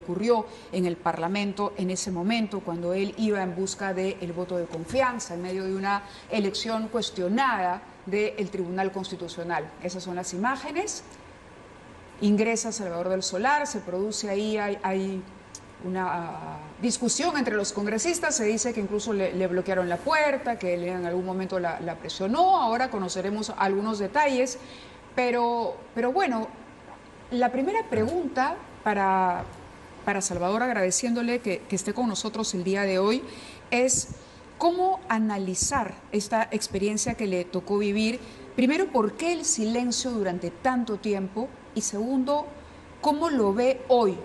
ocurrió en el Parlamento en ese momento, cuando él iba en busca del voto de confianza en medio de una elección cuestionada del Tribunal Constitucional. Esas son las imágenes. Ingresa Salvador del Solar, se produce ahí, hay una discusión entre los congresistas, se dice que incluso le bloquearon la puerta, que él en algún momento la presionó. Ahora conoceremos algunos detalles, pero bueno, la primera pregunta para Salvador, agradeciéndole que esté con nosotros el día de hoy, es cómo analizar esta experiencia que le tocó vivir. Primero, ¿por qué el silencio durante tanto tiempo? Y segundo, ¿cómo lo ve hoy,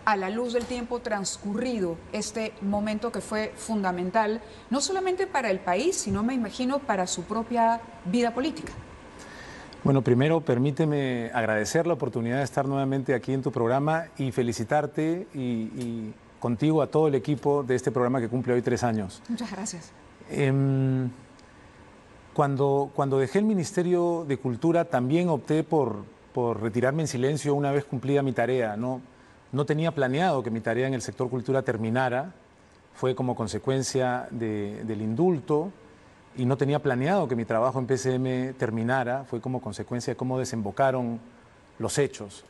a la luz del tiempo transcurrido, este momento que fue fundamental, no solamente para el país, sino, me imagino, para su propia vida política? Bueno, primero permíteme agradecer la oportunidad de estar nuevamente aquí en tu programa y felicitarte y contigo a todo el equipo de este programa que cumple hoy 3 años. Muchas gracias. Cuando dejé el Ministerio de Cultura también opté por retirarme en silencio una vez cumplida mi tarea. No tenía planeado que mi tarea en el sector cultura terminara, fue como consecuencia del indulto, y no tenía planeado que mi trabajo en PCM terminara, fue como consecuencia de cómo desembocaron los hechos.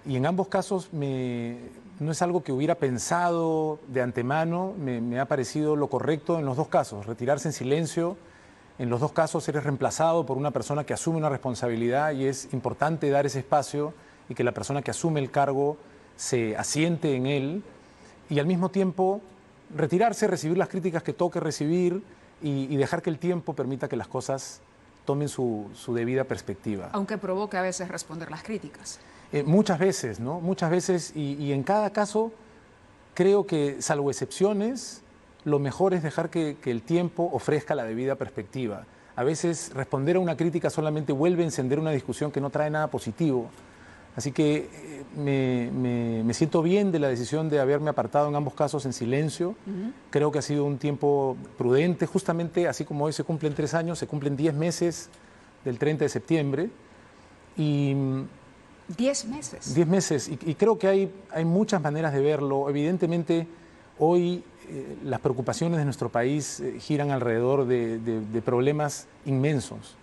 Y en ambos casos no es algo que hubiera pensado de antemano, me ha parecido lo correcto en los dos casos, retirarse en silencio. En los dos casos eres reemplazado por una persona que asume una responsabilidad y es importante dar ese espacio y que la persona que asume el cargo se asiente en él y al mismo tiempo retirarse, recibir las críticas que toque recibir y dejar que el tiempo permita que las cosas tomen su debida perspectiva. Aunque provoque a veces responder las críticas. Muchas veces, ¿no? Muchas veces y en cada caso creo que, salvo excepciones, lo mejor es dejar que el tiempo ofrezca la debida perspectiva. A veces responder a una crítica solamente vuelve a encender una discusión que no trae nada positivo. Así que me siento bien de la decisión de haberme apartado en ambos casos en silencio. Creo que ha sido un tiempo prudente, justamente así como hoy se cumplen 3 años, se cumplen 10 meses del 30 de septiembre. Y 10 meses. 10 meses, y creo que hay muchas maneras de verlo. Evidentemente, hoy las preocupaciones de nuestro país giran alrededor de problemas inmensos.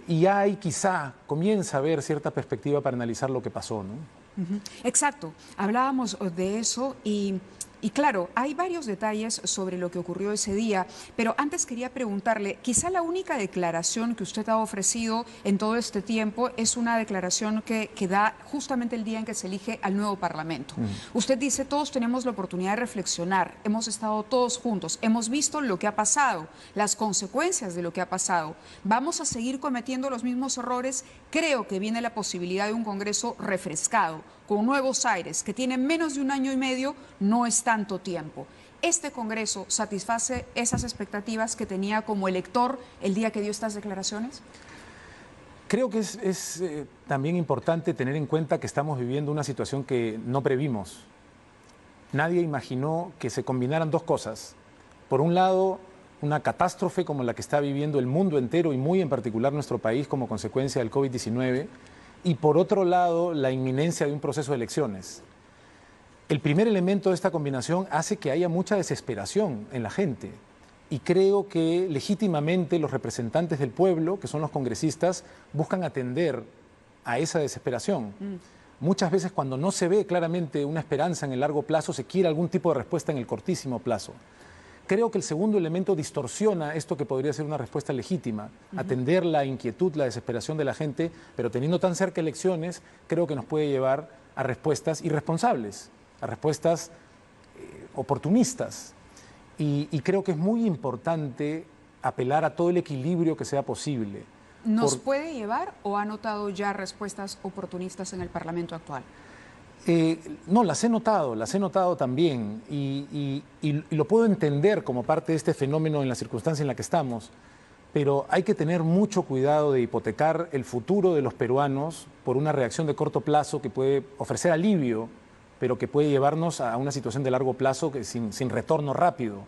Y hay, quizá, comienza a haber cierta perspectiva para analizar lo que pasó, ¿no? Exacto, hablábamos de eso y claro, hay varios detalles sobre lo que ocurrió ese día, pero antes quería preguntarle, quizá la única declaración que usted ha ofrecido en todo este tiempo es una declaración que da justamente el día en que se elige al nuevo Parlamento. Usted dice, todos tenemos la oportunidad de reflexionar, hemos estado todos juntos, hemos visto lo que ha pasado, las consecuencias de lo que ha pasado, vamos a seguir cometiendo los mismos errores. Creo que viene la posibilidad de un Congreso refrescado, con nuevos aires, que tiene menos de 1 año y medio, no es tanto tiempo. ¿Este Congreso satisface esas expectativas que tenía como elector el día que dio estas declaraciones? Creo que es también importante tener en cuenta que estamos viviendo una situación que no previmos. Nadie imaginó que se combinaran dos cosas. Por un lado, una catástrofe como la que está viviendo el mundo entero y muy en particular nuestro país como consecuencia del COVID-19, y por otro lado, la inminencia de un proceso de elecciones. El primer elemento de esta combinación hace que haya mucha desesperación en la gente y creo que legítimamente los representantes del pueblo, que son los congresistas, buscan atender a esa desesperación. Muchas veces cuando no se ve claramente una esperanza en el largo plazo, se quiere algún tipo de respuesta en el cortísimo plazo. Creo que el segundo elemento distorsiona esto que podría ser una respuesta legítima, atender la inquietud, la desesperación de la gente, pero teniendo tan cerca elecciones, creo que nos puede llevar a respuestas irresponsables, a respuestas oportunistas. Y creo que es muy importante apelar a todo el equilibrio que sea posible. ¿Nos puede llevar o ha notado ya respuestas oportunistas en el Parlamento actual? No, las he notado también y lo puedo entender como parte de este fenómeno en la circunstancia en la que estamos, pero hay que tener mucho cuidado de hipotecar el futuro de los peruanos por una reacción de corto plazo que puede ofrecer alivio, pero que puede llevarnos a una situación de largo plazo sin retorno rápido.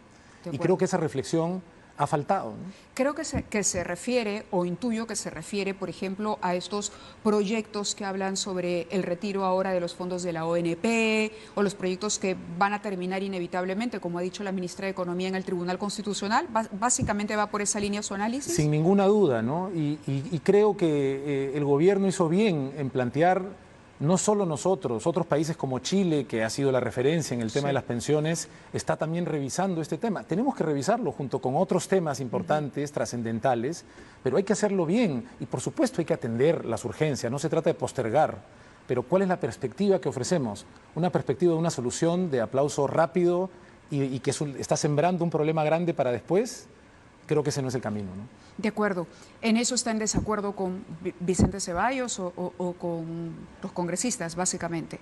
Y creo que esa reflexión ha faltado, ¿no? Creo que se refiere, o intuyo que se refiere, por ejemplo, a estos proyectos que hablan sobre el retiro ahora de los fondos de la ONP, o los proyectos que van a terminar inevitablemente, como ha dicho la ministra de Economía en el Tribunal Constitucional. Básicamente va por esa línea su análisis. Sin ninguna duda, ¿no? Y creo que el gobierno hizo bien en plantear, no solo nosotros, otros países como Chile, que ha sido la referencia en el tema de las pensiones, está también revisando este tema. Tenemos que revisarlo junto con otros temas importantes, trascendentales, pero hay que hacerlo bien y por supuesto hay que atender las urgencias, no se trata de postergar, pero ¿cuál es la perspectiva que ofrecemos? Una perspectiva de una solución de aplauso rápido y que está sembrando un problema grande para después. Creo que ese no es el camino, ¿no? De acuerdo. ¿En eso está en desacuerdo con Vicente Ceballos o con los congresistas, básicamente?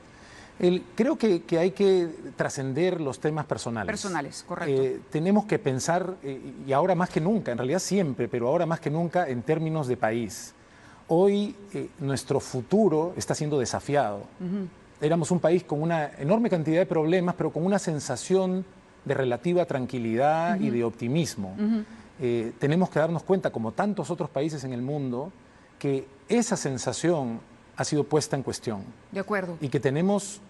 Creo que hay que trascender los temas personales. Personales, correcto. Tenemos que pensar, y ahora más que nunca, en realidad siempre, pero ahora más que nunca, en términos de país. Hoy nuestro futuro está siendo desafiado. Éramos un país con una enorme cantidad de problemas, pero con una sensación de relativa tranquilidad y de optimismo. Tenemos que darnos cuenta, como tantos otros países en el mundo, que esa sensación ha sido puesta en cuestión. De acuerdo. Y que tenemos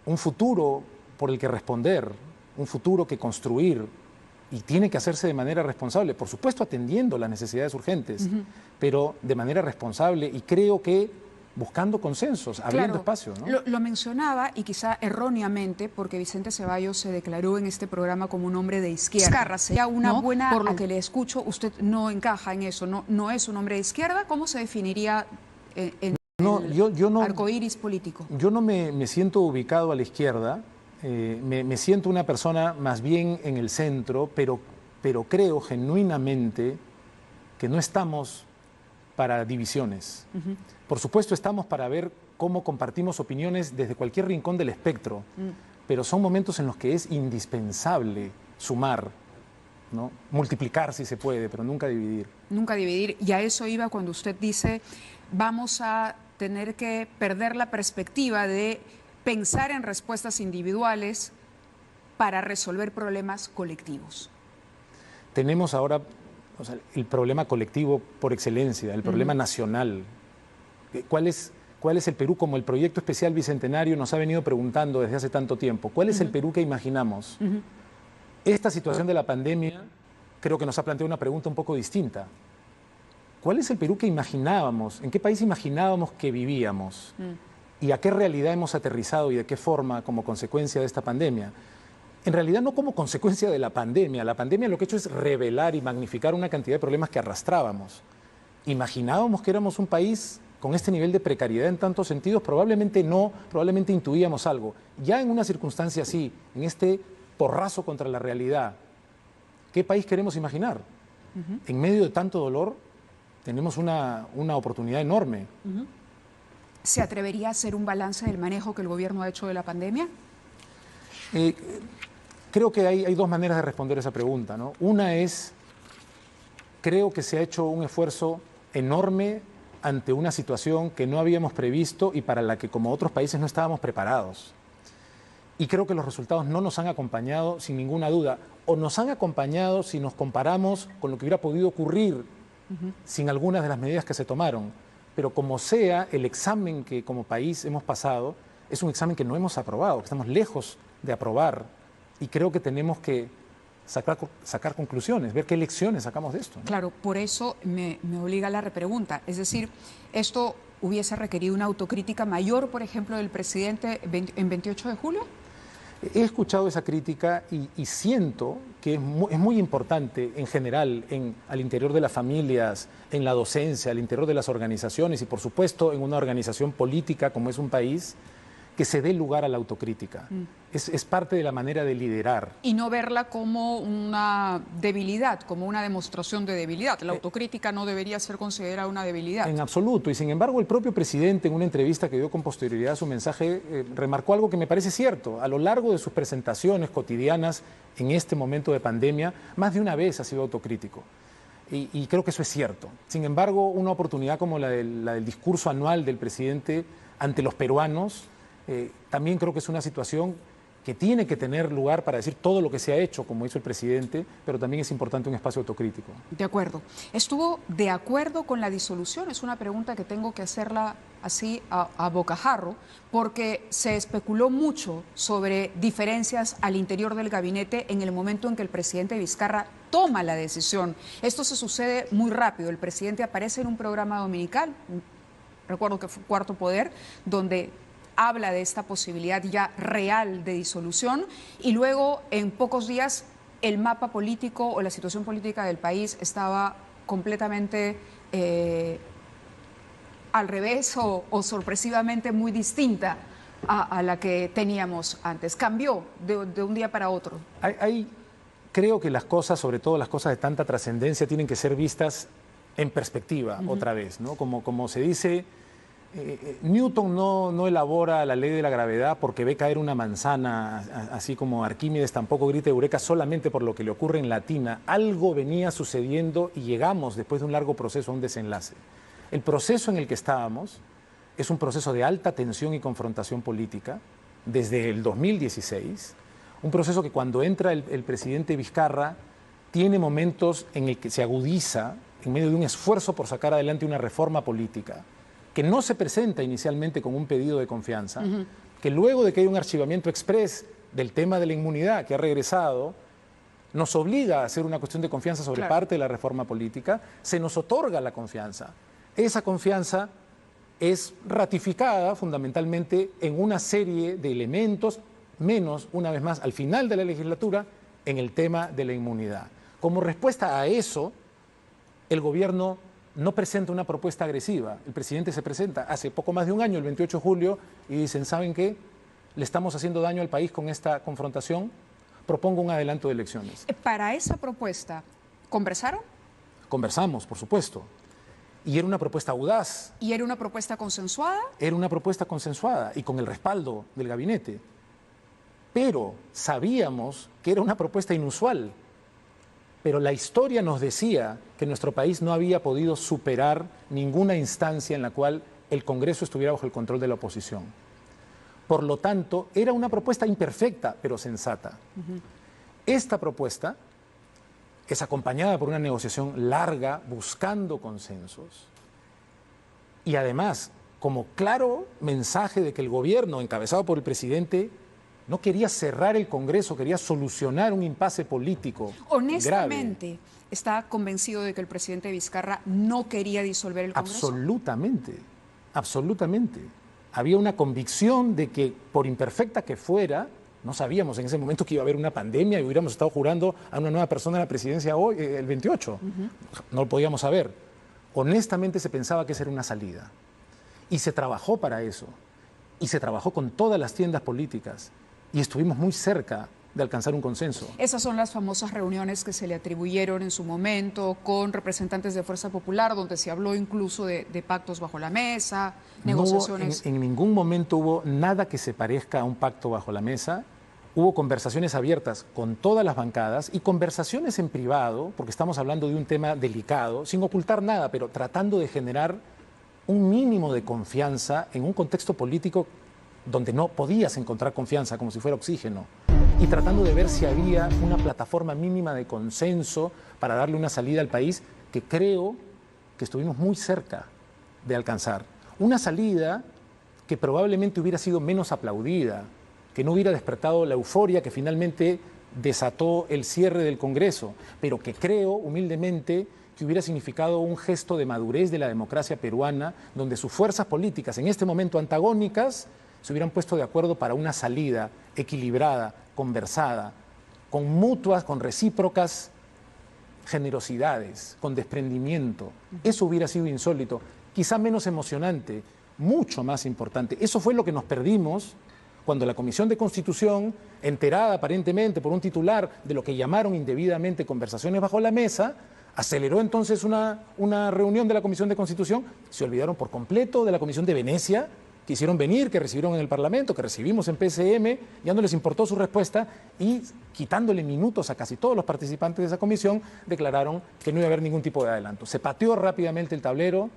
un futuro por el que responder, un futuro que construir, y tiene que hacerse de manera responsable, por supuesto atendiendo las necesidades urgentes, pero de manera responsable, y creo que buscando consensos, abriendo espacio, ¿no? Lo mencionaba, y quizá erróneamente, porque Vicente Ceballos se declaró en este programa como un hombre de izquierda. Sería una buena, por lo que le escucho, usted no encaja en eso, no es un hombre de izquierda. ¿Cómo se definiría en el arcoíris político? Yo no me siento ubicado a la izquierda, me siento una persona más bien en el centro, pero creo genuinamente que no estamos para divisiones. Por supuesto estamos para ver cómo compartimos opiniones desde cualquier rincón del espectro, pero son momentos en los que es indispensable sumar, ¿no? Multiplicar si se puede, pero nunca dividir. Nunca dividir, y a eso iba cuando usted dice, vamos a tener que perder la perspectiva de pensar en respuestas individuales para resolver problemas colectivos. Tenemos ahora, o sea, el problema colectivo por excelencia, el problema nacional. ¿Cuál es el Perú como el proyecto especial bicentenario nos ha venido preguntando desde hace tanto tiempo? ¿Cuál es el Perú que imaginamos? Esta situación de la pandemia creo que nos ha planteado una pregunta un poco distinta. ¿Cuál es el Perú que imaginábamos? ¿En qué país imaginábamos que vivíamos? ¿Y a qué realidad hemos aterrizado y de qué forma como consecuencia de esta pandemia? En realidad no como consecuencia de la pandemia. La pandemia lo que ha hecho es revelar y magnificar una cantidad de problemas que arrastrábamos. ¿Imaginábamos que éramos un país con este nivel de precariedad en tantos sentidos? Probablemente no, probablemente intuíamos algo. Ya en una circunstancia así, en este porrazo contra la realidad, ¿qué país queremos imaginar? En medio de tanto dolor tenemos una oportunidad enorme. ¿Se atrevería a hacer un balance del manejo que el gobierno ha hecho de la pandemia? Creo que hay dos maneras de responder esa pregunta, ¿no? Una es, creo que se ha hecho un esfuerzo enorme ante una situación que no habíamos previsto y para la que como otros países no estábamos preparados. Y creo que los resultados no nos han acompañado sin ninguna duda, o nos han acompañado si nos comparamos con lo que hubiera podido ocurrir sin algunas de las medidas que se tomaron. Pero como sea, el examen que como país hemos pasado es un examen que no hemos aprobado, que estamos lejos de aprobar, y creo que tenemos que sacar conclusiones, ver qué lecciones sacamos de esto, ¿no? Claro, por eso me obliga a la repregunta. Es decir, ¿esto hubiese requerido una autocrítica mayor, por ejemplo, del presidente en 28 de julio? He escuchado esa crítica y siento que es muy importante en general al interior de las familias, en la docencia, al interior de las organizaciones y por supuesto en una organización política como es un país, que se dé lugar a la autocrítica. Es parte de la manera de liderar. Y no verla como una debilidad, como una demostración de debilidad. La autocrítica no debería ser considerada una debilidad. En absoluto. Y sin embargo, el propio presidente, en una entrevista que dio con posterioridad a su mensaje, remarcó algo que me parece cierto. A lo largo de sus presentaciones cotidianas en este momento de pandemia, más de una vez ha sido autocrítico. Y creo que eso es cierto. Sin embargo, una oportunidad como la del discurso anual del presidente ante los peruanos, también creo que es una situación que tiene que tener lugar para decir todo lo que se ha hecho, como hizo el presidente, pero también es importante un espacio autocrítico. De acuerdo. ¿Estuvo de acuerdo con la disolución? Es una pregunta que tengo que hacerla así a bocajarro, porque se especuló mucho sobre diferencias al interior del gabinete en el momento en que el presidente Vizcarra toma la decisión. Esto se sucede muy rápido. El presidente aparece en un programa dominical, recuerdo que fue Cuarto Poder, donde habla de esta posibilidad ya real de disolución, y luego en pocos días el mapa político o la situación política del país estaba completamente al revés o sorpresivamente muy distinta a la que teníamos antes. Cambió de un día para otro. Creo que las cosas, sobre todo las cosas de tanta trascendencia, tienen que ser vistas en perspectiva otra vez, ¿no? Como se dice, Newton no elabora la ley de la gravedad porque ve caer una manzana, así como Arquímedes tampoco grita eureka solamente por lo que le ocurre en la tina. Algo venía sucediendo y llegamos después de un largo proceso a un desenlace. El proceso en el que estábamos es un proceso de alta tensión y confrontación política desde el 2016, un proceso que cuando entra el presidente Vizcarra tiene momentos en el que se agudiza en medio de un esfuerzo por sacar adelante una reforma política que no se presenta inicialmente con un pedido de confianza, que luego de que hay un archivamiento exprés del tema de la inmunidad que ha regresado, nos obliga a hacer una cuestión de confianza sobre parte de la reforma política, se nos otorga la confianza. Esa confianza es ratificada fundamentalmente en una serie de elementos, menos, una vez más, al final de la legislatura, en el tema de la inmunidad. Como respuesta a eso, el gobierno no presenta una propuesta agresiva. El presidente se presenta hace poco más de un año, el 28 de julio, y dicen, ¿saben qué? Le estamos haciendo daño al país con esta confrontación, propongo un adelanto de elecciones. Para esa propuesta, ¿conversaron? Conversamos, por supuesto. Y era una propuesta audaz. ¿Y era una propuesta consensuada? Era una propuesta consensuada y con el respaldo del gabinete. Pero sabíamos que era una propuesta inusual. Pero la historia nos decía que nuestro país no había podido superar ninguna instancia en la cual el Congreso estuviera bajo el control de la oposición. Por lo tanto, era una propuesta imperfecta, pero sensata. Esta propuesta es acompañada por una negociación larga, buscando consensos. Y además, como claro mensaje de que el gobierno, encabezado por el presidente, no quería cerrar el Congreso, quería solucionar un impasse político Honestamente, grave. ¿está convencido de que el presidente Vizcarra no quería disolver el Congreso? Absolutamente, absolutamente. Había una convicción de que, por imperfecta que fuera, no sabíamos en ese momento que iba a haber una pandemia y hubiéramos estado jurando a una nueva persona en la presidencia hoy, el 28. No lo podíamos saber. Honestamente se pensaba que esa era una salida. Y se trabajó para eso. Y se trabajó con todas las tiendas políticas. Y estuvimos muy cerca de alcanzar un consenso. Esas son las famosas reuniones que se le atribuyeron en su momento con representantes de Fuerza Popular, donde se habló incluso de pactos bajo la mesa, negociaciones. En ningún momento hubo nada que se parezca a un pacto bajo la mesa. Hubo conversaciones abiertas con todas las bancadas y conversaciones en privado, porque estamos hablando de un tema delicado, sin ocultar nada, pero tratando de generar un mínimo de confianza en un contexto político donde no podías encontrar confianza, como si fuera oxígeno, y tratando de ver si había una plataforma mínima de consenso para darle una salida al país que creo que estuvimos muy cerca de alcanzar. Una salida que probablemente hubiera sido menos aplaudida, que no hubiera despertado la euforia que finalmente desató el cierre del Congreso, pero que creo humildemente que hubiera significado un gesto de madurez de la democracia peruana, donde sus fuerzas políticas, en este momento antagónicas, se hubieran puesto de acuerdo para una salida equilibrada, conversada, con mutuas, con recíprocas generosidades, con desprendimiento. Eso hubiera sido insólito, quizá menos emocionante, mucho más importante. Eso fue lo que nos perdimos cuando la Comisión de Constitución, enterada aparentemente por un titular de lo que llamaron indebidamente conversaciones bajo la mesa, aceleró entonces una reunión de la Comisión de Constitución, se olvidaron por completo de la Comisión de Venecia, que hicieron venir, que recibieron en el Parlamento, que recibimos en PCM, ya no les importó su respuesta y, quitándole minutos a casi todos los participantes de esa comisión, declararon que no iba a haber ningún tipo de adelanto. Se pateó rápidamente el tablero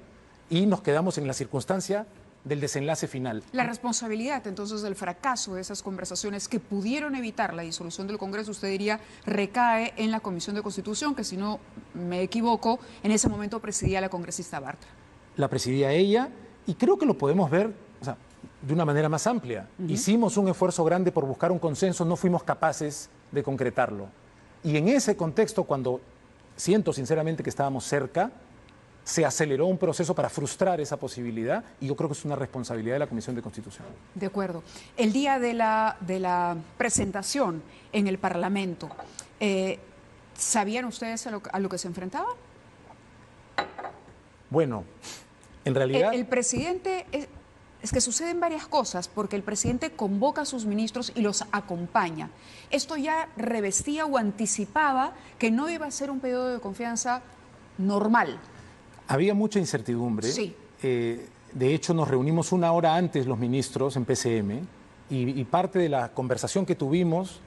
y nos quedamos en la circunstancia del desenlace final. La responsabilidad, entonces, del fracaso de esas conversaciones que pudieron evitar la disolución del Congreso, usted diría, recae en la Comisión de Constitución, que si no me equivoco, en ese momento presidía la congresista Bartra. La presidía ella, y creo que lo podemos ver, o sea, de una manera más amplia. Hicimos un esfuerzo grande por buscar un consenso, no fuimos capaces de concretarlo. Y en ese contexto, cuando siento sinceramente que estábamos cerca, se aceleró un proceso para frustrar esa posibilidad, y yo creo que es una responsabilidad de la Comisión de Constitución. De acuerdo. El día de la presentación en el Parlamento, ¿sabían ustedes a lo que se enfrentaban? Bueno, en realidad... El presidente... Es que suceden varias cosas, porque el presidente convoca a sus ministros y los acompaña. Esto ya revestía o anticipaba que no iba a ser un periodo de confianza normal. Había mucha incertidumbre. Sí. De hecho, nos reunimos una hora antes los ministros en PCM y parte de la conversación que tuvimos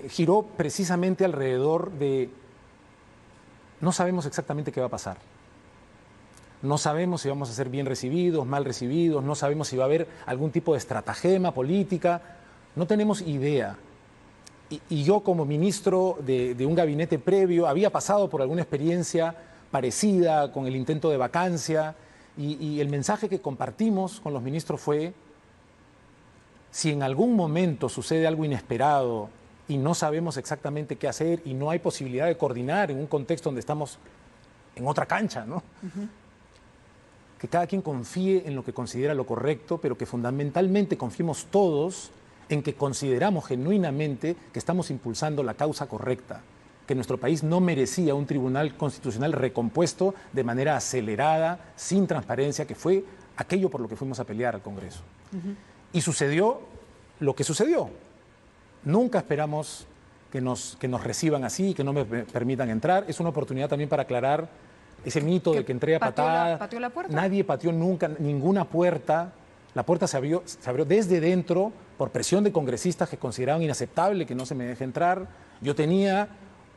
giró precisamente alrededor de no sabemos exactamente qué va a pasar. No sabemos si vamos a ser bien recibidos, mal recibidos, no sabemos si va a haber algún tipo de estratagema política, no tenemos idea. Y yo como ministro de un gabinete previo había pasado por alguna experiencia parecida con el intento de vacancia y el mensaje que compartimos con los ministros fue: si en algún momento sucede algo inesperado y no sabemos exactamente qué hacer y no hay posibilidad de coordinar en un contexto donde estamos en otra cancha, ¿no? Que cada quien confíe en lo que considera lo correcto, pero que fundamentalmente confiemos todos en que consideramos genuinamente que estamos impulsando la causa correcta, que nuestro país no merecía un tribunal constitucional recompuesto de manera acelerada, sin transparencia, que fue aquello por lo que fuimos a pelear al Congreso. Y sucedió lo que sucedió. Nunca esperamos que nos reciban así, que no me permitan entrar. Es una oportunidad también para aclarar ese mito de que entré a patadas. ¿Pateó la puerta? Nadie pateó nunca ninguna puerta. La puerta se abrió desde dentro por presión de congresistas que consideraban inaceptable que no se me deje entrar. Yo tenía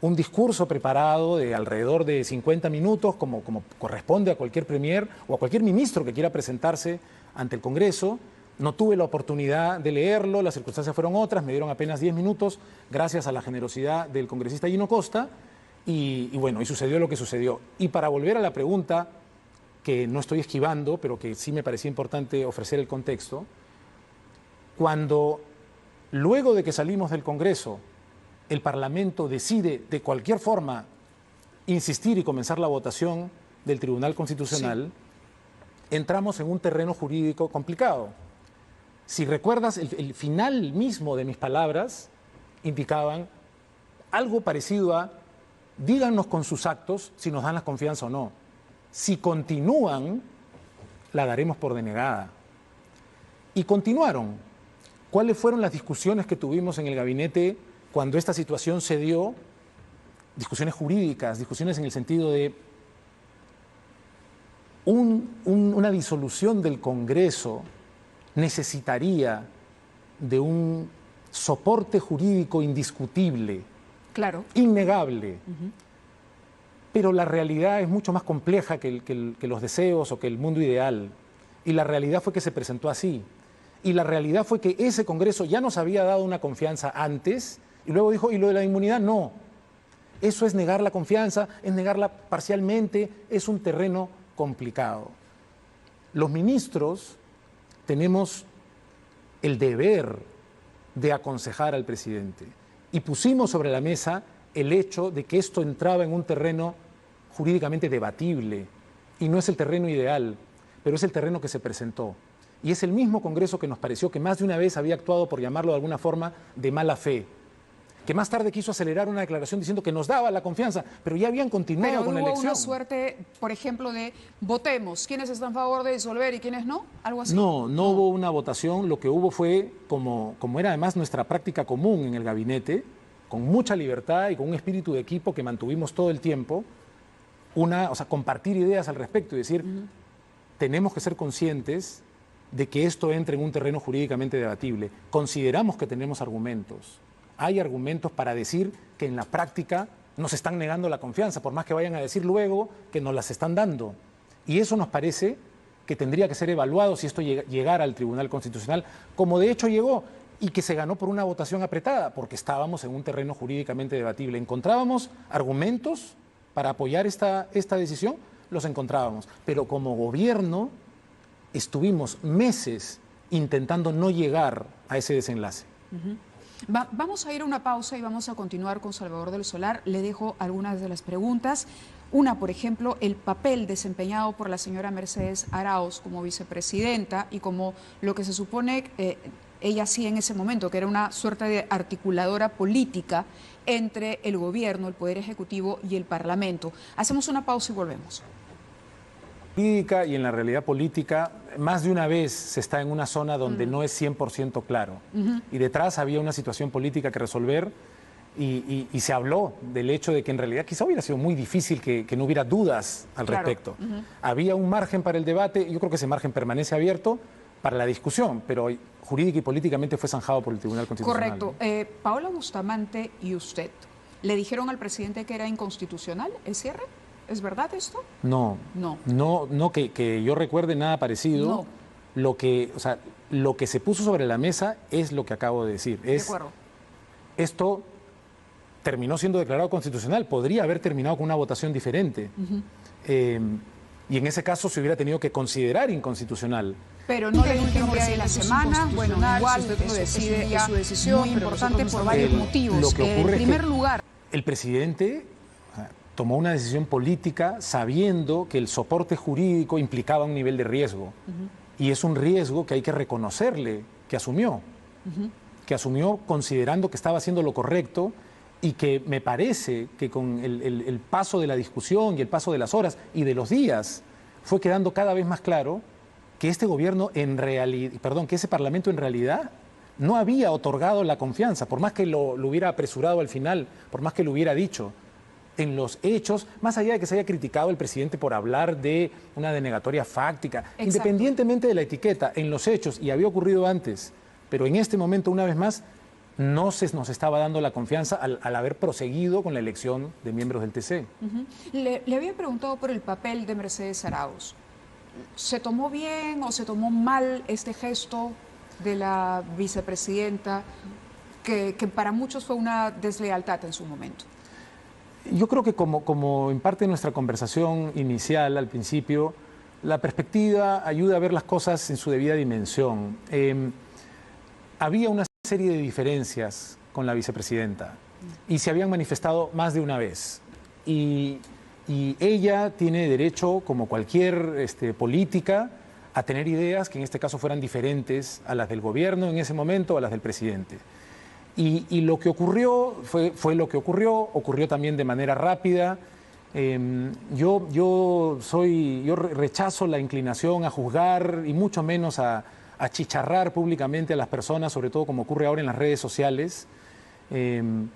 un discurso preparado de alrededor de 50 minutos, como corresponde a cualquier premier o a cualquier ministro que quiera presentarse ante el Congreso. No tuve la oportunidad de leerlo, las circunstancias fueron otras, me dieron apenas 10 minutos, gracias a la generosidad del congresista Gino Costa. Y bueno, y sucedió lo que sucedió. Y para volver a la pregunta, que no estoy esquivando, pero que sí me parecía importante ofrecer el contexto, cuando luego de que salimos del Congreso, el Parlamento decide de cualquier forma insistir y comenzar la votación del Tribunal Constitucional, entramos en un terreno jurídico complicado. Si recuerdas, el final mismo de mis palabras indicaban algo parecido a: díganos con sus actos si nos dan la confianza o no. Si continúan, la daremos por denegada. Y continuaron. ¿Cuáles fueron las discusiones que tuvimos en el gabinete cuando esta situación se dio? Discusiones jurídicas, discusiones en el sentido de una disolución del Congreso necesitaría de un soporte jurídico indiscutible. Claro. Innegable. Pero la realidad es mucho más compleja que los deseos o que el mundo ideal. Y la realidad fue que se presentó así. Y la realidad fue que ese Congreso ya nos había dado una confianza antes y luego dijo: ¿y lo de la inmunidad? No. Eso es negar la confianza, es negarla parcialmente, es un terreno complicado. Los ministros tenemos el deber de aconsejar al presidente. Y pusimos sobre la mesa el hecho de que esto entraba en un terreno jurídicamente debatible, y no es el terreno ideal, pero es el terreno que se presentó. Y es el mismo Congreso que nos pareció que más de una vez había actuado, por llamarlo de alguna forma, de mala fe, que más tarde quiso acelerar una declaración diciendo que nos daba la confianza, pero ya habían continuado con la elección. ¿Hubo una suerte, por ejemplo, de votemos, quiénes están a favor de disolver y quiénes no? ¿Algo así? No hubo una votación. Lo que hubo fue, como era además nuestra práctica común en el gabinete, con mucha libertad y con un espíritu de equipo que mantuvimos todo el tiempo, compartir ideas al respecto y decir, tenemos que ser conscientes de que esto entre en un terreno jurídicamente debatible. Consideramos que tenemos argumentos. Hay argumentos para decir que en la práctica nos están negando la confianza, por más que vayan a decir luego que nos las están dando. Y eso nos parece que tendría que ser evaluado si esto llegara al Tribunal Constitucional, como de hecho llegó, y que se ganó por una votación apretada, porque estábamos en un terreno jurídicamente debatible. Encontrábamos argumentos para apoyar esta decisión, los encontrábamos, pero como gobierno estuvimos meses intentando no llegar a ese desenlace. Vamos a ir a una pausa y vamos a continuar con Salvador del Solar. Le dejo algunas de las preguntas. Una, por ejemplo, el papel desempeñado por la señora Mercedes Arauz como vicepresidenta y como lo que se supone ella hacía en ese momento, que era una suerte de articuladora política entre el gobierno, el Poder Ejecutivo y el Parlamento. Hacemos una pausa y volvemos. Jurídica y en la realidad política, más de una vez se está en una zona donde no es 100% claro. Y detrás había una situación política que resolver y se habló del hecho de que en realidad quizá hubiera sido muy difícil que no hubiera dudas al respecto. Había un margen para el debate, yo creo que ese margen permanece abierto para la discusión, pero jurídica y políticamente fue zanjado por el Tribunal Constitucional. Correcto. Paola Bustamante y usted, ¿le dijeron al presidente que era inconstitucional el cierre? ¿Es verdad esto? No, que yo recuerde nada parecido. No. Lo que se puso sobre la mesa es lo que acabo de decir. De acuerdo. Esto terminó siendo declarado constitucional, podría haber terminado con una votación diferente. Y en ese caso se hubiera tenido que considerar inconstitucional. Pero no le dijeron que la semana, bueno, igual usted lo decide, es su decisión, muy importante por varios motivos. Lo que ocurre en primer lugar, el presidente tomó una decisión política sabiendo que el soporte jurídico implicaba un nivel de riesgo. Y es un riesgo que hay que reconocerle, que asumió. Que asumió considerando que estaba haciendo lo correcto y que me parece que con el paso de la discusión y el paso de las horas y de los días fue quedando cada vez más claro que este gobierno que ese Parlamento en realidad no había otorgado la confianza, por más que lo hubiera apresurado al final, por más que lo hubiera dicho. En los hechos, más allá de que se haya criticado el presidente por hablar de una denegatoria fáctica, independientemente de la etiqueta, en los hechos, y había ocurrido antes, pero en este momento, una vez más, no se nos estaba dando la confianza al haber proseguido con la elección de miembros del TC. Le había preguntado por el papel de Mercedes Arauz. ¿Se tomó bien o se tomó mal este gesto de la vicepresidenta, que para muchos fue una deslealtad en su momento? Yo creo que como en parte de nuestra conversación inicial al principio, la perspectiva ayuda a ver las cosas en su debida dimensión. Había una serie de diferencias con la vicepresidenta y se habían manifestado más de una vez. Y ella tiene derecho, como cualquier política, a tener ideas que en este caso fueran diferentes a las del gobierno en ese momento o a las del presidente. Y lo que ocurrió fue lo que ocurrió también de manera rápida. Yo rechazo la inclinación a juzgar y mucho menos a achicharrar públicamente a las personas, sobre todo como ocurre ahora en las redes sociales. Con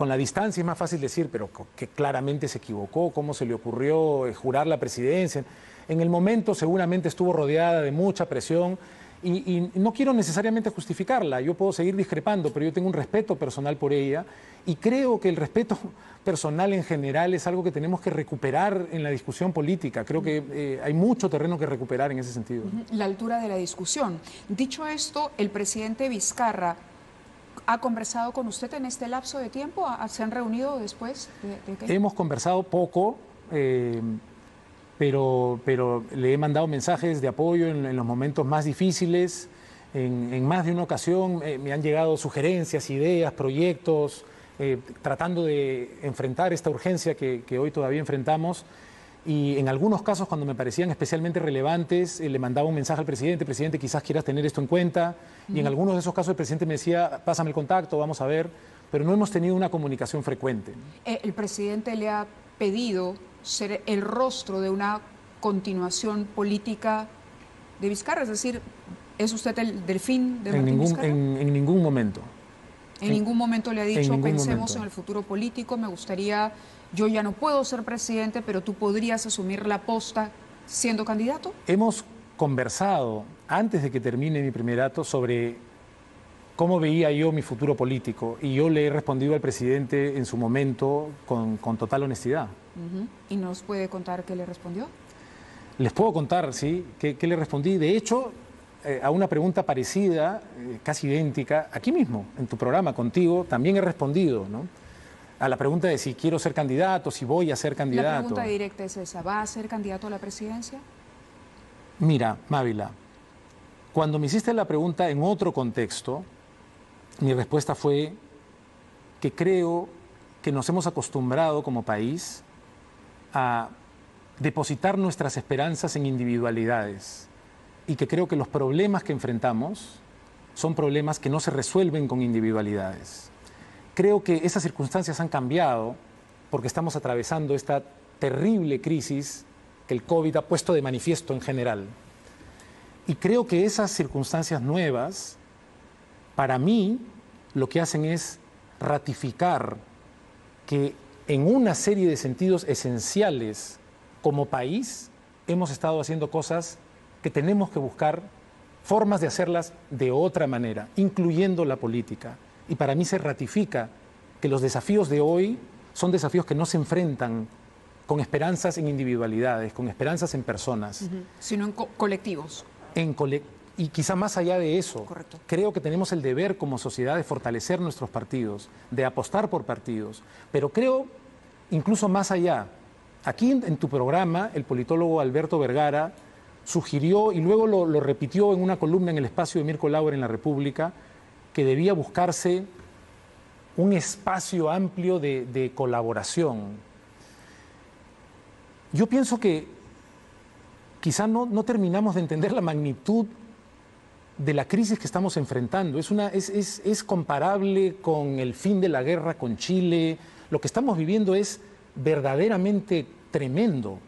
la distancia es más fácil decir, pero que claramente se equivocó, cómo se le ocurrió jurar la presidencia. En el momento seguramente estuvo rodeada de mucha presión. Y no quiero necesariamente justificarla, yo puedo seguir discrepando, pero yo tengo un respeto personal por ella y creo que el respeto personal en general es algo que tenemos que recuperar en la discusión política. Creo que hay mucho terreno que recuperar en ese sentido. La altura de la discusión. Dicho esto, el presidente Vizcarra ha conversado con usted en este lapso de tiempo. ¿Se han reunido después de qué? Hemos conversado poco. Pero le he mandado mensajes de apoyo en los momentos más difíciles. En más de una ocasión me han llegado sugerencias, ideas, proyectos, tratando de enfrentar esta urgencia que hoy todavía enfrentamos. Y en algunos casos, cuando me parecían especialmente relevantes, le mandaba un mensaje al presidente: presidente, quizás quieras tener esto en cuenta. Y en algunos de esos casos el presidente me decía: pásame el contacto, vamos a ver. Pero no hemos tenido una comunicación frecuente. El presidente le ha pedido ser el rostro de una continuación política de Vizcarra, es decir, ¿es usted el delfín de Martín Vizcarra? En ningún momento. En ningún momento le ha dicho, pensemos en el futuro político, me gustaría, yo ya no puedo ser presidente, pero tú podrías asumir la posta siendo candidato. Hemos conversado antes de que termine mi primerato sobre cómo veía yo mi futuro político, y yo le he respondido al presidente en su momento con total honestidad. ¿Y nos puede contar qué le respondió? Les puedo contar, ¿sí?, qué le respondí. De hecho, a una pregunta parecida, casi idéntica, aquí mismo, en tu programa, contigo, también he respondido, ¿no? A la pregunta de si quiero ser candidato, si voy a ser candidato. La pregunta directa es esa, ¿va a ser candidato a la presidencia? Mira, Mávila, cuando me hiciste la pregunta en otro contexto, mi respuesta fue que creo que nos hemos acostumbrado como país a depositar nuestras esperanzas en individualidades y que creo que los problemas que enfrentamos son problemas que no se resuelven con individualidades. Creo que esas circunstancias han cambiado porque estamos atravesando esta terrible crisis que el COVID ha puesto de manifiesto en general. Y creo que esas circunstancias nuevas, para mí, lo que hacen es ratificar que en una serie de sentidos esenciales como país hemos estado haciendo cosas que tenemos que buscar formas de hacerlas de otra manera, incluyendo la política. Y para mí se ratifica que los desafíos de hoy son desafíos que no se enfrentan con esperanzas en individualidades, con esperanzas en personas. Sino en colectivos. Y quizá más allá de eso, Correcto. creo que tenemos el deber como sociedad de fortalecer nuestros partidos, de apostar por partidos. Pero creo, incluso más allá, aquí en tu programa, el politólogo Alberto Vergara sugirió, y luego lo repitió en una columna en el espacio de Mirko Lauer en La República, que debía buscarse un espacio amplio de colaboración. Yo pienso que quizá no terminamos de entender la magnitud de la crisis que estamos enfrentando. Es comparable con el fin de la guerra con Chile. Lo que estamos viviendo es verdaderamente tremendo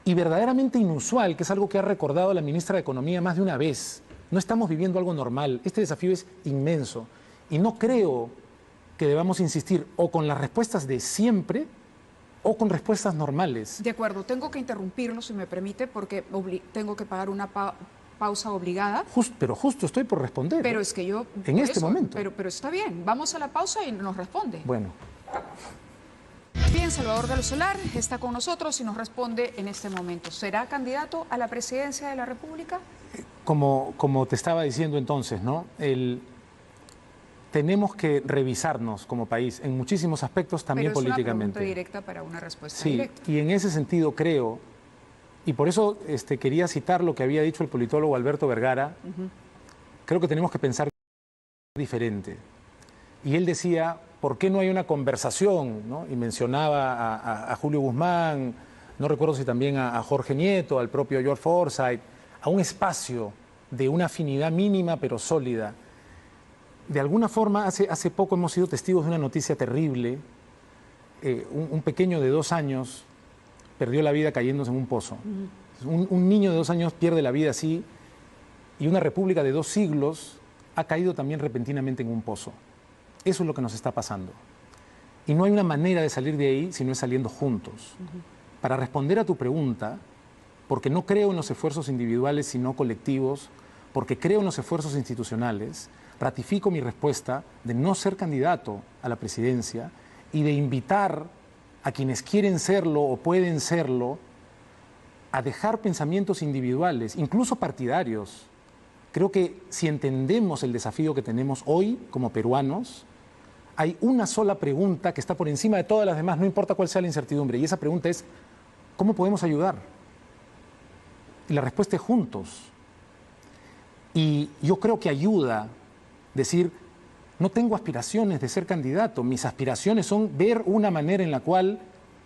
y verdaderamente inusual, que es algo que ha recordado la ministra de Economía más de una vez. No estamos viviendo algo normal. Este desafío es inmenso y no creo que debamos insistir o con las respuestas de siempre o con respuestas normales. De acuerdo, tengo que interrumpirlo, si me permite, porque tengo que pagar una pausa obligada. Pero justo estoy por responder. Pero es que yo... En este momento. Pero está bien, vamos a la pausa y nos responde. Bueno. Bien, Salvador de los Solar está con nosotros y nos responde en este momento. ¿Será candidato a la presidencia de la República? Como te estaba diciendo entonces, ¿no? Tenemos que revisarnos como país en muchísimos aspectos, también políticamente. Pero es una pregunta directa para una respuesta sí, directa. Y en ese sentido creo, y por eso quería citar lo que había dicho el politólogo Alberto Vergara, creo que tenemos que pensar diferente. Y él decía, ¿por qué no hay una conversación?, ¿no? Y mencionaba a Julio Guzmán, no recuerdo si también a Jorge Nieto, al propio George Forsyth, a un espacio de una afinidad mínima pero sólida. De alguna forma, hace poco hemos sido testigos de una noticia terrible. Un pequeño de 2 años perdió la vida cayéndose en un pozo. Un niño de 2 años pierde la vida así, y una república de 2 siglos ha caído también repentinamente en un pozo. Eso es lo que nos está pasando. Y no hay una manera de salir de ahí si no es saliendo juntos. Para responder a tu pregunta, porque no creo en los esfuerzos individuales sino colectivos, porque creo en los esfuerzos institucionales, ratifico mi respuesta de no ser candidato a la presidencia y de invitar a quienes quieren serlo o pueden serlo a dejar pensamientos individuales, incluso partidarios. Creo que si entendemos el desafío que tenemos hoy como peruanos, hay una sola pregunta que está por encima de todas las demás, no importa cuál sea la incertidumbre, y esa pregunta es, ¿cómo podemos ayudar? Y la respuesta es juntos. Y yo creo que ayuda decir, no tengo aspiraciones de ser candidato, mis aspiraciones son ver una manera en la cual,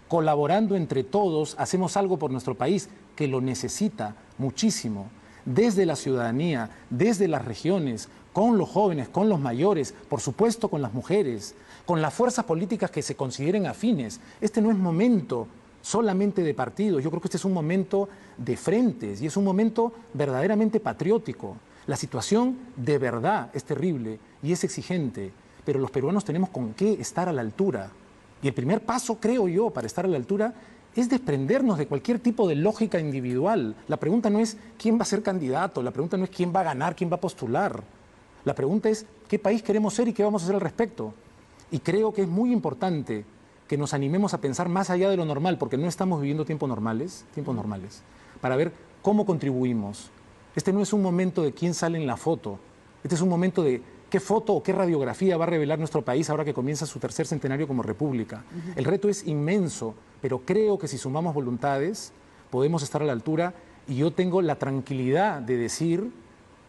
colaborando entre todos, hacemos algo por nuestro país que lo necesita muchísimo, desde la ciudadanía, desde las regiones, con los jóvenes, con los mayores, por supuesto con las mujeres, con las fuerzas políticas que se consideren afines. Este no es momento solamente de partidos, yo creo que este es un momento de frentes y es un momento verdaderamente patriótico. La situación de verdad es terrible y es exigente, pero los peruanos tenemos con qué estar a la altura. Y el primer paso, creo yo, para estar a la altura es desprendernos de cualquier tipo de lógica individual. La pregunta no es quién va a ser candidato, la pregunta no es quién va a ganar, quién va a postular. La pregunta es qué país queremos ser y qué vamos a hacer al respecto. Y creo que es muy importante que nos animemos a pensar más allá de lo normal, porque no estamos viviendo tiempos normales, para ver cómo contribuimos. Este no es un momento de quién sale en la foto, este es un momento de qué foto o qué radiografía va a revelar nuestro país ahora que comienza su tercer centenario como república. El reto es inmenso, pero creo que si sumamos voluntades podemos estar a la altura, y yo tengo la tranquilidad de decir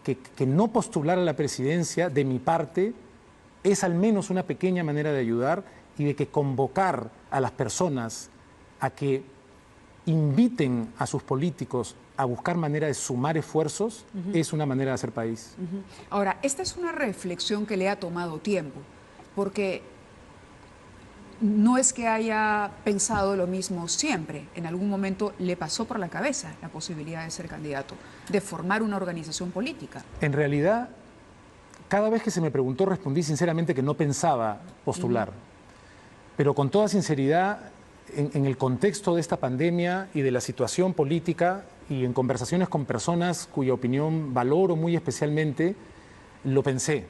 que no postular a la presidencia de mi parte es al menos una pequeña manera de ayudar, y de que convocar a las personas a que inviten a sus políticos a buscar manera de sumar esfuerzos es una manera de hacer país. Ahora, esta es una reflexión que le ha tomado tiempo, porque no es que haya pensado lo mismo siempre. En algún momento le pasó por la cabeza la posibilidad de ser candidato, de formar una organización política. En realidad, cada vez que se me preguntó respondí sinceramente que no pensaba postular. Pero con toda sinceridad, en el contexto de esta pandemia y de la situación política, y en conversaciones con personas cuya opinión valoro muy especialmente, lo pensé,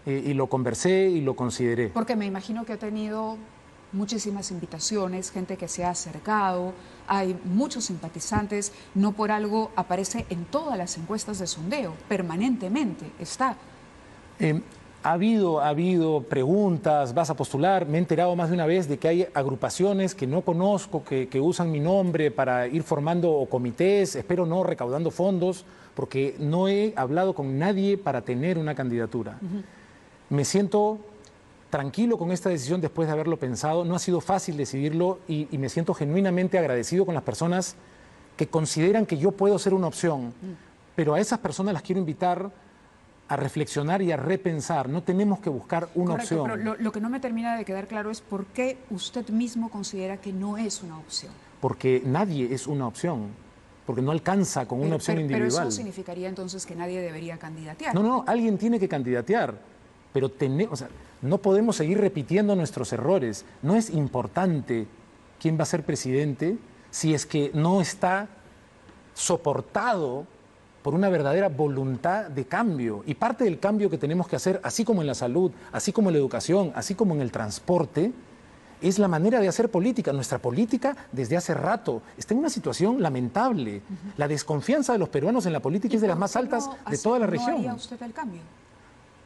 y lo conversé y lo consideré. Porque me imagino que ha tenido muchísimas invitaciones, gente que se ha acercado, hay muchos simpatizantes, no por algo aparece en todas las encuestas de sondeo, permanentemente está. Ha habido preguntas, vas a postular, me he enterado más de una vez de que hay agrupaciones que no conozco, que usan mi nombre para ir formando comités, espero no recaudando fondos, porque no he hablado con nadie para tener una candidatura. Me siento tranquilo con esta decisión después de haberlo pensado, no ha sido fácil decidirlo, y me siento genuinamente agradecido con las personas que consideran que yo puedo ser una opción, pero a esas personas las quiero invitar a reflexionar y a repensar. No tenemos que buscar una Correcto, opción. pero lo que no me termina de quedar claro es por qué usted mismo considera que no es una opción. Porque nadie es una opción, porque no alcanza con una opción individual. Pero eso significaría entonces que nadie debería candidatear. No, alguien tiene que candidatear, pero no podemos seguir repitiendo nuestros errores. No es importante quién va a ser presidente si es que no está soportado por una verdadera voluntad de cambio. Y parte del cambio que tenemos que hacer, así como en la salud, así como en la educación, así como en el transporte, es la manera de hacer política. Nuestra política desde hace rato está en una situación lamentable. La desconfianza de los peruanos en la política es de las más altas de toda la región. ¿No haría usted el cambio?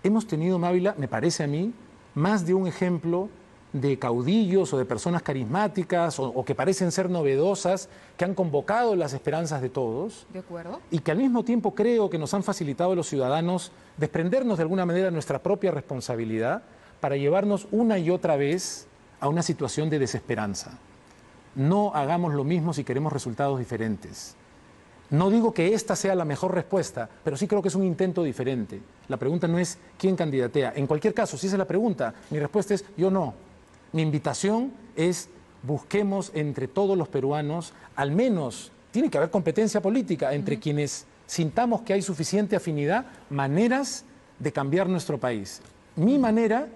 Hemos tenido, Mávila, me parece a mí, más de un ejemplo de caudillos o de personas carismáticas o que parecen ser novedosas, que han convocado las esperanzas de todos. ¿De acuerdo? Y que al mismo tiempo creo que nos han facilitado a los ciudadanos desprendernos de alguna manera de nuestra propia responsabilidad para llevarnos una y otra vez a una situación de desesperanza. No hagamos lo mismo si queremos resultados diferentes. No digo que esta sea la mejor respuesta, pero sí creo que es un intento diferente. La pregunta no es quién candidatea. En cualquier caso, si esa es la pregunta, mi respuesta es yo no. Mi invitación es busquemos entre todos los peruanos, al menos tiene que haber competencia política entre quienes sintamos que hay suficiente afinidad, maneras de cambiar nuestro país. Mi manera,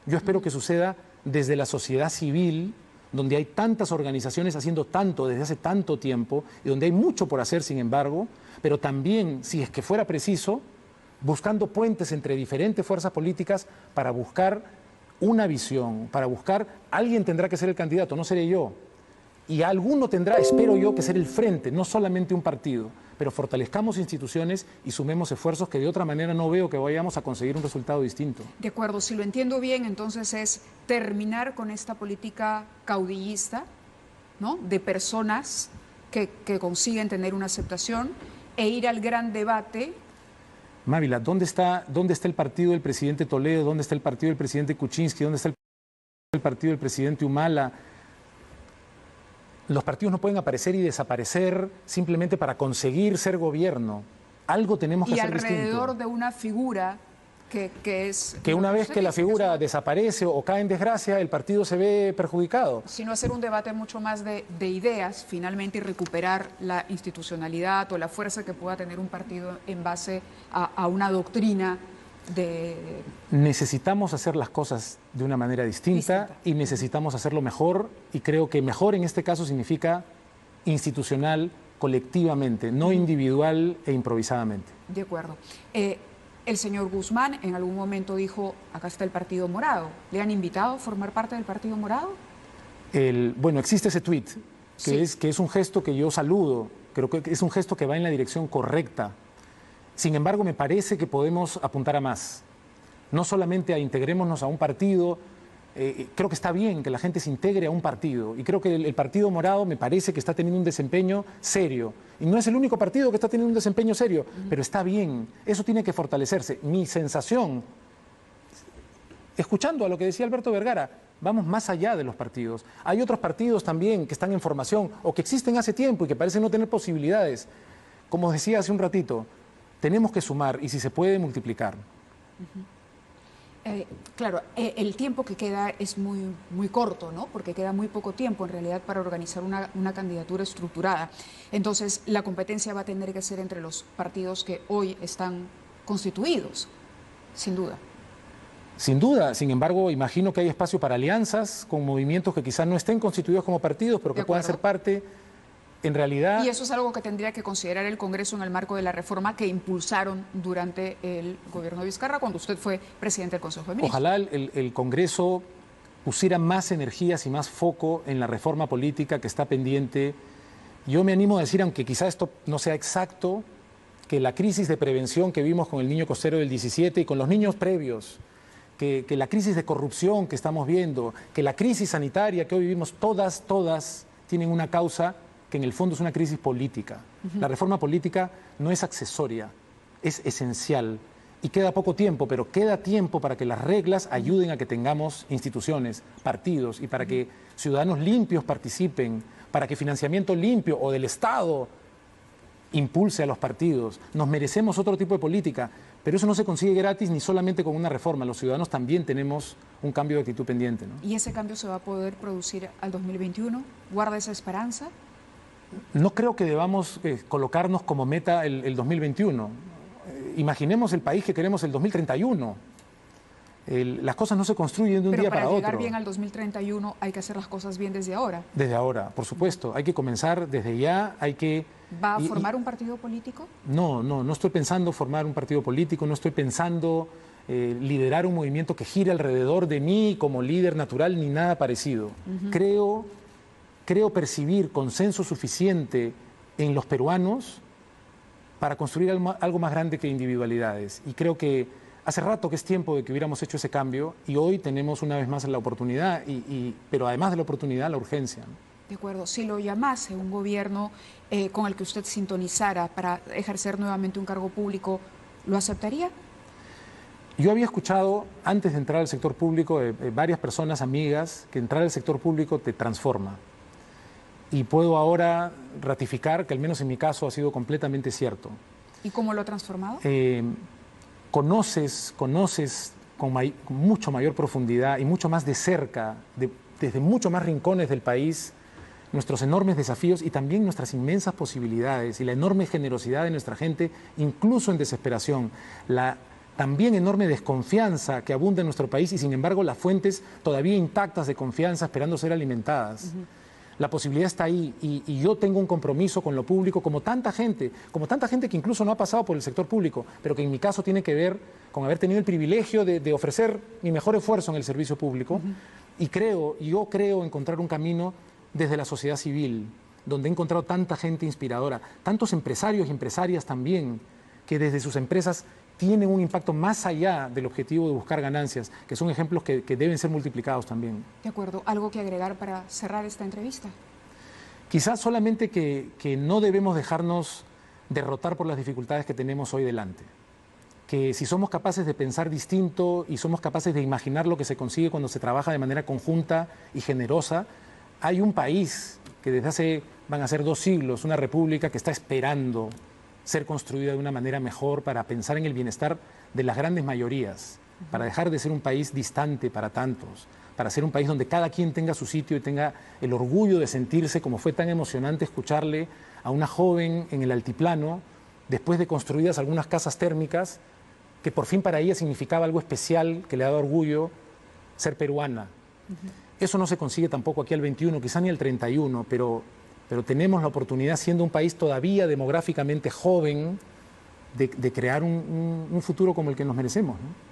yo espero que suceda desde la sociedad civil, donde hay tantas organizaciones haciendo tanto desde hace tanto tiempo y donde hay mucho por hacer, sin embargo, pero también, si es que fuera preciso, buscando puentes entre diferentes fuerzas políticas para buscar una visión, para buscar, alguien tendrá que ser el candidato, no seré yo. Y alguno tendrá, espero yo, que ser el frente, no solamente un partido, pero fortalezcamos instituciones y sumemos esfuerzos que de otra manera no veo que vayamos a conseguir un resultado distinto. De acuerdo, si lo entiendo bien, entonces es terminar con esta política caudillista, ¿no?, de personas que consiguen tener una aceptación e ir al gran debate. Mávila, ¿dónde está el partido del presidente Toledo? ¿Dónde está el partido del presidente Kuczynski? ¿Dónde está el partido del presidente Humala? Los partidos no pueden aparecer y desaparecer simplemente para conseguir ser gobierno. Algo tenemos que hacer distinto. Y alrededor de una figura que es... Que una vez que la figura desaparece o cae en desgracia, el partido se ve perjudicado. Sino hacer un debate mucho más de ideas, finalmente, y recuperar la institucionalidad o la fuerza que pueda tener un partido en base a una doctrina de... Necesitamos hacer las cosas de una manera distinta y necesitamos hacerlo mejor, y creo que mejor en este caso significa institucional, colectivamente, no individual e improvisadamente. De acuerdo. El señor Guzmán en algún momento dijo, acá está el Partido Morado. ¿Le han invitado a formar parte del Partido Morado? Bueno, existe ese tuit, que es un gesto que yo saludo. creo que es un gesto que va en la dirección correcta. Sin embargo, me parece que podemos apuntar a más. No solamente a integrémonos a un partido, creo que está bien que la gente se integre a un partido. Y creo que el Partido Morado me parece que está teniendo un desempeño serio. Y no es el único partido que está teniendo un desempeño serio, pero está bien. Eso tiene que fortalecerse. Mi sensación, escuchando a lo que decía Alberto Vergara, vamos más allá de los partidos. Hay otros partidos también que están en formación o que existen hace tiempo y que parecen no tener posibilidades. Como decía hace un ratito, tenemos que sumar y si se puede multiplicar. Claro, el tiempo que queda es muy corto, ¿no? Porque queda muy poco tiempo en realidad para organizar una candidatura estructurada. Entonces, la competencia va a tener que ser entre los partidos que hoy están constituidos, sin duda. Sin duda, sin embargo, imagino que hay espacio para alianzas con movimientos que quizás no estén constituidos como partidos, pero que puedan ser parte, en realidad... Y eso es algo que tendría que considerar el Congreso en el marco de la reforma que impulsaron durante el gobierno de Vizcarra, cuando usted fue presidente del Consejo de Ministros. Ojalá el Congreso pusiera más energías y más foco en la reforma política que está pendiente. Yo me animo a decir, aunque quizá esto no sea exacto, que la crisis de prevención que vimos con el niño costero del 17 y con los niños previos, que la crisis de corrupción que estamos viendo, que la crisis sanitaria que hoy vivimos, todas tienen una causa que en el fondo es una crisis política. La reforma política no es accesoria, es esencial. Y queda poco tiempo, pero queda tiempo para que las reglas ayuden a que tengamos instituciones, partidos y para que ciudadanos limpios participen, para que financiamiento limpio o del Estado impulse a los partidos. Nos merecemos otro tipo de política, pero eso no se consigue gratis ni solamente con una reforma. Los ciudadanos también tenemos un cambio de actitud pendiente, ¿no? ¿Y ese cambio se va a poder producir al 2021? ¿Guarda esa esperanza? No creo que debamos colocarnos como meta el 2021. Imaginemos el país que queremos el 2031. Las cosas no se construyen de un día para otro. Pero para llegar bien al 2031 hay que hacer las cosas bien desde ahora. Desde ahora, por supuesto. Hay que comenzar desde ya, hay que... ¿Va a formar un partido político? No estoy pensando formar un partido político, no estoy pensando liderar un movimiento que gire alrededor de mí como líder natural ni nada parecido. Creo percibir consenso suficiente en los peruanos para construir algo más grande que individualidades. Y creo que hace rato que es tiempo de que hubiéramos hecho ese cambio y hoy tenemos una vez más la oportunidad, pero además de la oportunidad, la urgencia, ¿no? De acuerdo. Si lo llamase un gobierno con el que usted sintonizara para ejercer nuevamente un cargo público, ¿lo aceptaría? Yo había escuchado, antes de entrar al sector público, varias personas, amigas, que entrar al sector público te transforma. Y puedo ahora ratificar que al menos en mi caso ha sido completamente cierto. ¿Y cómo lo ha transformado? Conoces con mucho mayor profundidad y mucho más de cerca, desde muchos más rincones del país, nuestros enormes desafíos y también nuestras inmensas posibilidades y la enorme generosidad de nuestra gente, incluso en desesperación, la también enorme desconfianza que abunda en nuestro país y sin embargo las fuentes todavía intactas de confianza esperando ser alimentadas. La posibilidad está ahí y yo tengo un compromiso con lo público como tanta gente que incluso no ha pasado por el sector público, pero que en mi caso tiene que ver con haber tenido el privilegio de ofrecer mi mejor esfuerzo en el servicio público. Y yo creo encontrar un camino desde la sociedad civil, donde he encontrado tanta gente inspiradora, tantos empresarios y empresarias también, que desde sus empresas tienen un impacto más allá del objetivo de buscar ganancias, que son ejemplos que deben ser multiplicados también. De acuerdo. ¿Algo que agregar para cerrar esta entrevista? Quizás solamente que no debemos dejarnos derrotar por las dificultades que tenemos hoy delante. Que si somos capaces de pensar distinto y somos capaces de imaginar lo que se consigue cuando se trabaja de manera conjunta y generosa, hay un país que van a ser 2 siglos, una república que está esperando ser construida de una manera mejor para pensar en el bienestar de las grandes mayorías, para dejar de ser un país distante para tantos, para ser un país donde cada quien tenga su sitio y tenga el orgullo de sentirse, como fue tan emocionante escucharle a una joven en el altiplano, después de construidas algunas casas térmicas, que por fin para ella significaba algo especial, que le daba orgullo ser peruana. Eso no se consigue tampoco aquí al 21, quizá ni al 31, pero tenemos la oportunidad, siendo un país todavía demográficamente joven, de crear un futuro como el que nos merecemos, ¿no?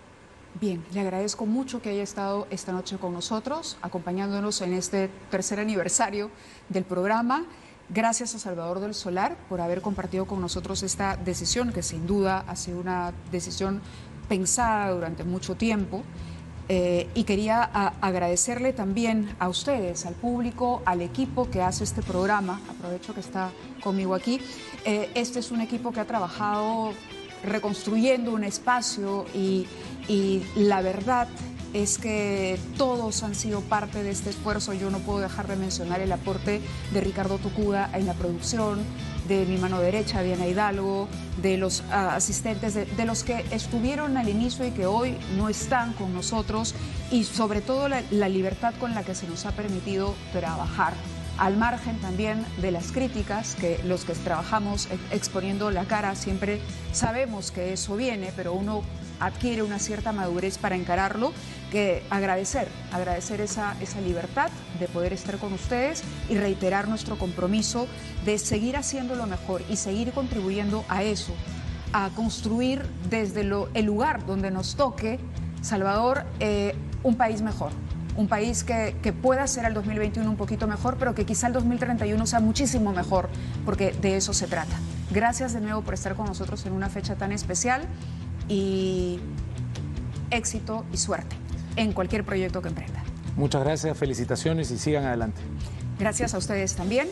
Bien, le agradezco mucho que haya estado esta noche con nosotros, acompañándonos en este tercer aniversario del programa. Gracias a Salvador del Solar por haber compartido con nosotros esta decisión, que sin duda ha sido una decisión pensada durante mucho tiempo. Y quería agradecerle también a ustedes, al público, al equipo que hace este programa. Aprovecho que está conmigo aquí. Este es un equipo que ha trabajado reconstruyendo un espacio y la verdad es que todos han sido parte de este esfuerzo. Yo no puedo dejar de mencionar el aporte de Ricardo Tocuda en la producción, de mi mano derecha, Diana Hidalgo, de los asistentes, de los que estuvieron al inicio y que hoy no están con nosotros, y sobre todo la libertad con la que se nos ha permitido trabajar, al margen también de las críticas, que los que trabajamos exponiendo la cara siempre sabemos que eso viene, pero uno adquiere una cierta madurez para encararlo, que agradecer esa libertad de poder estar con ustedes y reiterar nuestro compromiso de seguir haciéndolo mejor y seguir contribuyendo a eso, a construir desde el lugar donde nos toque, Salvador, un país mejor. Un país que pueda ser el 2021 un poquito mejor, pero que quizá el 2031 sea muchísimo mejor, porque de eso se trata. Gracias de nuevo por estar con nosotros en una fecha tan especial y éxito y suerte en cualquier proyecto que emprenda. Muchas gracias, felicitaciones y sigan adelante. Gracias a ustedes también.